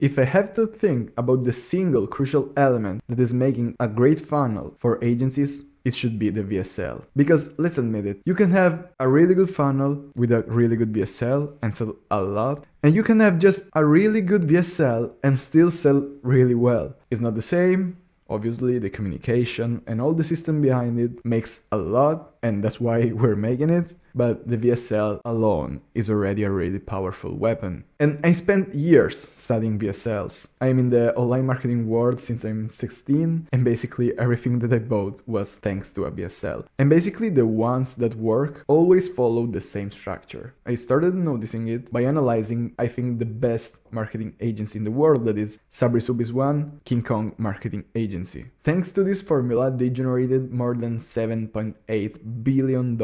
If I have to think about the single crucial element that is making a great funnel for agencies, it should be the VSL. Because let's admit it, you can have a really good funnel with a really good VSL and sell a lot, and you can have just a really good VSL and still sell really well. It's not the same. Obviously, the communication and all the system behind it makes a lot, and that's why we're making it. But the VSL alone is already a really powerful weapon. And I spent years studying VSLs. I'm in the online marketing world since I'm 16, and basically everything that I bought was thanks to a VSL. And basically the ones that work always follow the same structure. I started noticing it by analyzing, I think, the best marketing agency in the world, that is Sabri Subis One, King Kong Marketing Agency. Thanks to this formula, they generated more than $7.8 billion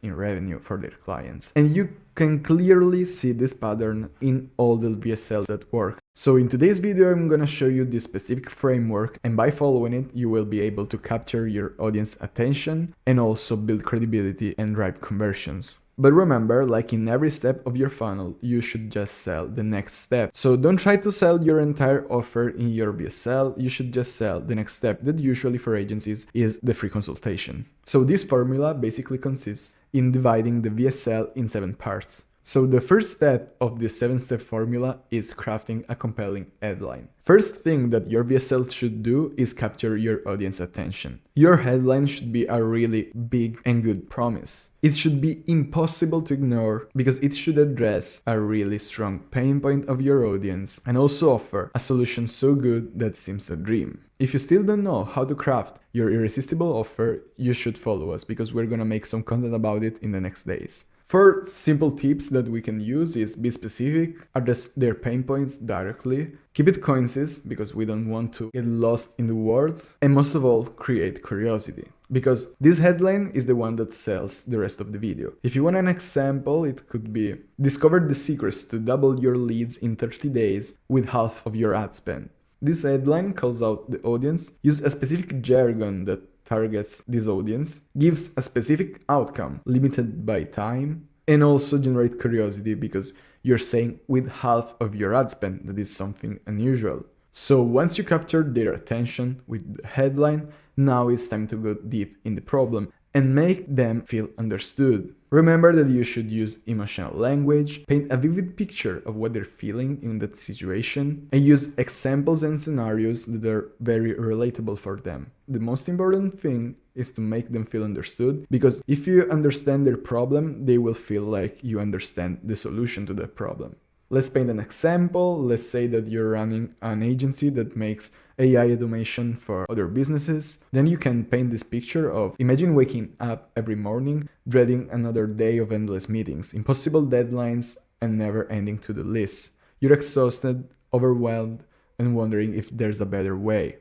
in revenue for their clients. And you can clearly see this pattern in all the VSLs that work. So in today's video, I'm gonna show you this specific framework, and by following it, you will be able to capture your audience attention and also build credibility and drive conversions. But remember, like in every step of your funnel, you should just sell the next step. So don't try to sell your entire offer in your VSL, you should just sell the next step that usually for agencies is the free consultation. So this formula basically consists in dividing the VSL in 7 parts. So the first step of this 7-step formula is crafting a compelling headline. First thing that your VSL should do is capture your audience attention. Your headline should be a really big and good promise. It should be impossible to ignore because it should address a really strong pain point of your audience and also offer a solution so good that seems a dream. If you still don't know how to craft your irresistible offer, you should follow us because we're gonna make some content about it in the next days. 4 simple tips that we can use is be specific, address their pain points directly, keep it concise because we don't want to get lost in the words, and most of all, create curiosity. Because this headline is the one that sells the rest of the video. If you want an example, it could be, discover the secrets to double your leads in 30 days with half of your ad spend. This headline calls out the audience, use a specific jargon that targets this audience, gives a specific outcome limited by time, and also generate curiosity because you're saying with half of your ad spend that is something unusual. So once you capture their attention with the headline, now it's time to go deep in the problem and make them feel understood. Remember that you should use emotional language, paint a vivid picture of what they're feeling in that situation, and use examples and scenarios that are very relatable for them. The most important thing is to make them feel understood, because if you understand their problem, they will feel like you understand the solution to that problem. Let's paint an example. Let's say that you're running an agency that makes AI automation for other businesses. Then you can paint this picture of, imagine waking up every morning, dreading another day of endless meetings, impossible deadlines, and never ending to-do lists. You're exhausted, overwhelmed, and wondering if there's a better way.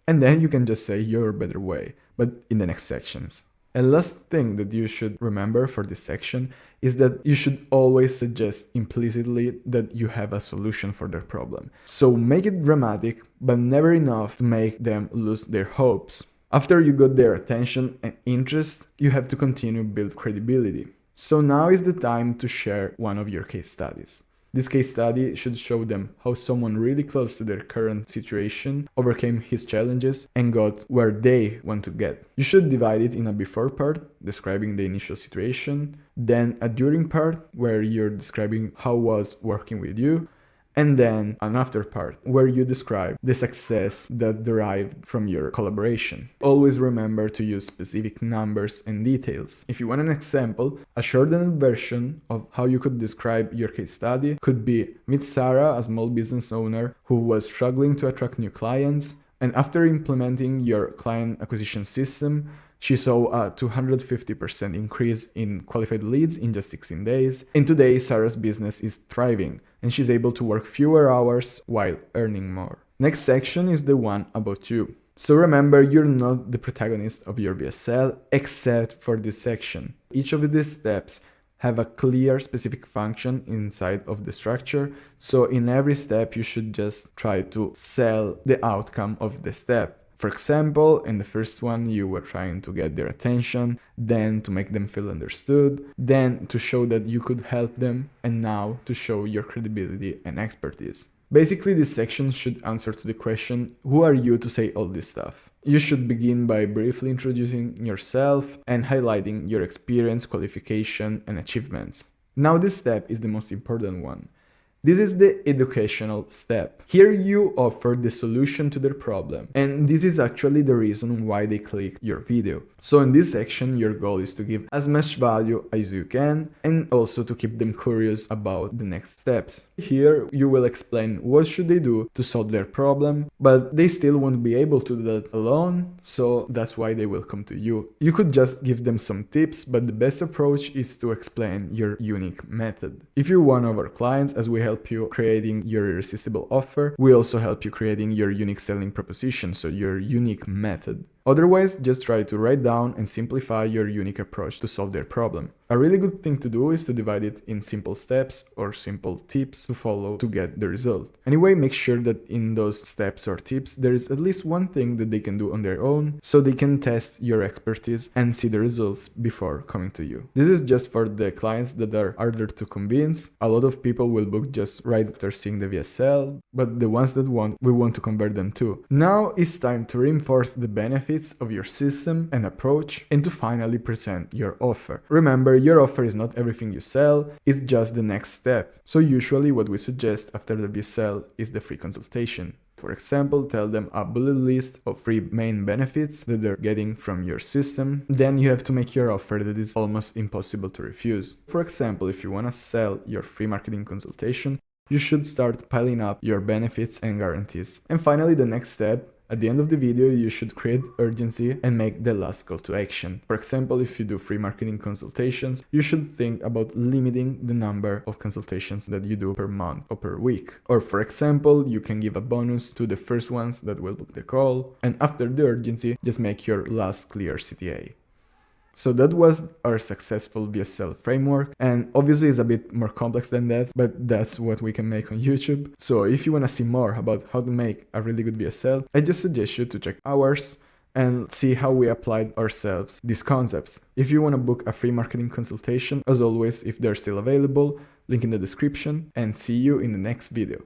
And then you can just say your better way, but in the next sections. And last thing that you should remember for this section is that you should always suggest implicitly that you have a solution for their problem. So make it dramatic, but never enough to make them lose their hopes. After you got their attention and interest, you have to continue to build credibility. So now is the time to share one of your case studies. This case study should show them how someone really close to their current situation overcame his challenges and got where they want to get. You should divide it in a before part, describing the initial situation, then a during part, where you're describing how was working with you, and then an after part, where you describe the success that derived from your collaboration. Always remember to use specific numbers and details. If you want an example, a shortened version of how you could describe your case study could be, meet Sarah, a small business owner who was struggling to attract new clients, and after implementing your client acquisition system, she saw a 250% increase in qualified leads in just 16 days. And today, Sarah's business is thriving, and she's able to work fewer hours while earning more. Next section is the one about you. So remember, you're not the protagonist of your VSL except for this section. Each of these steps have a clear specific function inside of the structure. So in every step, you should just try to sell the outcome of the step. For example, in the first one, you were trying to get their attention, then to make them feel understood, then to show that you could help them, and now to show your credibility and expertise. Basically, this section should answer to the question, who are you to say all this stuff? You should begin by briefly introducing yourself and highlighting your experience, qualification, and achievements. Now this step is the most important one. This is the educational step. Here you offer the solution to their problem, and this is actually the reason why they click your video. So in this section, your goal is to give as much value as you can and also to keep them curious about the next steps. Here you will explain what should they do to solve their problem, but they still won't be able to do that alone, so that's why they will come to you. You could just give them some tips, but the best approach is to explain your unique method. If you're one of our clients, as we help you creating your irresistible offer, we also help you creating your unique selling proposition, so your unique method. Otherwise, just try to write down and simplify your unique approach to solve their problem. A really good thing to do is to divide it in simple steps or simple tips to follow to get the result. Anyway, make sure that in those steps or tips there is at least one thing that they can do on their own so they can test your expertise and see the results before coming to you. This is just for the clients that are harder to convince. A lot of people will book just right after seeing the VSL, but the ones that want, we want to convert them too. Now it's time to reinforce the benefits of your system and approach and to finally present your offer. Remember, your offer is not everything you sell, it's just the next step. So usually what we suggest after the VSL is the free consultation. For example, tell them a bullet list of 3 main benefits that they're getting from your system. Then you have to make your offer that is almost impossible to refuse. For example, if you want to sell your free marketing consultation, you should start piling up your benefits and guarantees. And finally, the next step, at the end of the video, you should create urgency and make the last call to action. For example, if you do free marketing consultations, you should think about limiting the number of consultations that you do per month or per week. Or for example, you can give a bonus to the first ones that will book the call, and after the urgency, just make your last clear CTA. So that was our successful VSL framework, and obviously it's a bit more complex than that, but that's what we can make on YouTube. So if you want to see more about how to make a really good VSL, I just suggest you to check ours and see how we applied ourselves these concepts. If you want to book a free marketing consultation, as always, if they're still available, link in the description, and see you in the next video.